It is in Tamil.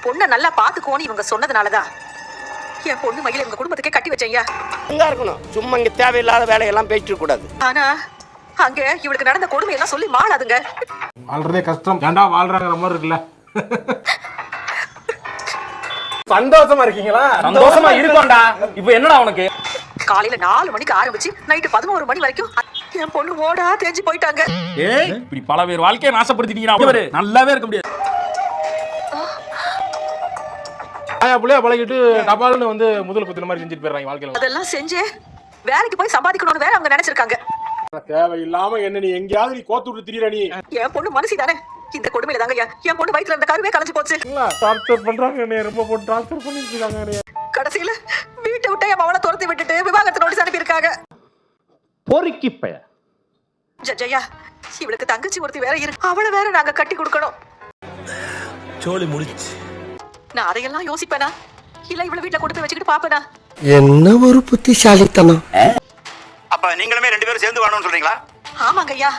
பொண்ணை நல்லா பாத்துக்கோன்னு இவங்க சொன்னதுனாலதான் என் பொண்ணு மயில எங்க குடும்பத்துக்கே கட்டி வச்சேன்யா. இருக்கணும், சும்மா இங்க தேவையில்லாத வேலையெல்லாம் பேசிட்டு கூடாது. ஆனா அங்க இவளுக்கு நடந்த கொடுமை எல்லாம் சொல்லி மாளாதுங்க. வாழ்றதே கஷ்டம், ஏன்டா வாழ்றாங்கிற மாதிரி இருக்குல்ல. சந்தோஷமா இருக்கீங்களா? சந்தோஷமா இருக்கோம்டா. இப்போ என்னடா உனக்கு? காலையில 4 மணிக்கு ஆரம்பிச்சு நைட்டு 11 மணி வரைக்கும் என் பொண்ணு ஓடா தேஞ்சு போயிட்டாங்க. ஏய், இப்படி பல பேர் வாழ்க்கையை நாசப்படுத்திட்டீங்க. நல்லாவே இருக்க முடியாது. புள்ளைய பழகிட்டு டபால்னு வந்து முதல் குத்துன மாதிரி செஞ்சுட்டு போயிடுறாங்க வாழ்க்கையில. அதெல்லாம் செஞ்சே வேலைக்கு போய் சம்பாதிக்கணும்னு வேற அவங்க நினைச்சிருக்காங்க. தேவையில்லாம என்ன நீ எங்கேயாவது நீ கோத்து விட்டு திரியற. நீ என் பொண்ணு மனசி தானே. இந்த கொடுமையில தாங்க என் பொண்ணு வயித்துல இருந்த கருவே கலைஞ்சு போச்சு. டார்ச்சர் பண்றாங்க, என்ன ரொம்ப போட்டு டார்ச்சர் பண்ணிருக்காங்க. கடைசியில வீட்டை விட்டு என் அவளை துரத்தி விட்டுட்டு விவாகரத்து நோட்டீஸ் அனுப்பியிருக்காங்க. பொறுக்கி பைய ஜெயா, இவளுக்கு தங்கச்சி ஒருத்தி வேற இருக்கு, அவளை வேற நாங்க கட்டி கொடுக்கணும். சோலி முடிச்சு நான் அதையெல்லாம் யோசிப்பேனா இல்ல இவளை வீட்டுல கொண்டு போய் வச்சுக்கிட்டு பாப்பேனா? என்ன ஒரு புத்திசாலித்தனம். அப்ப நீங்களுமே 2 பேரும் சேர்ந்து வாழணும்னு சொல்றீங்களா? ஆமாங்க ஐயா.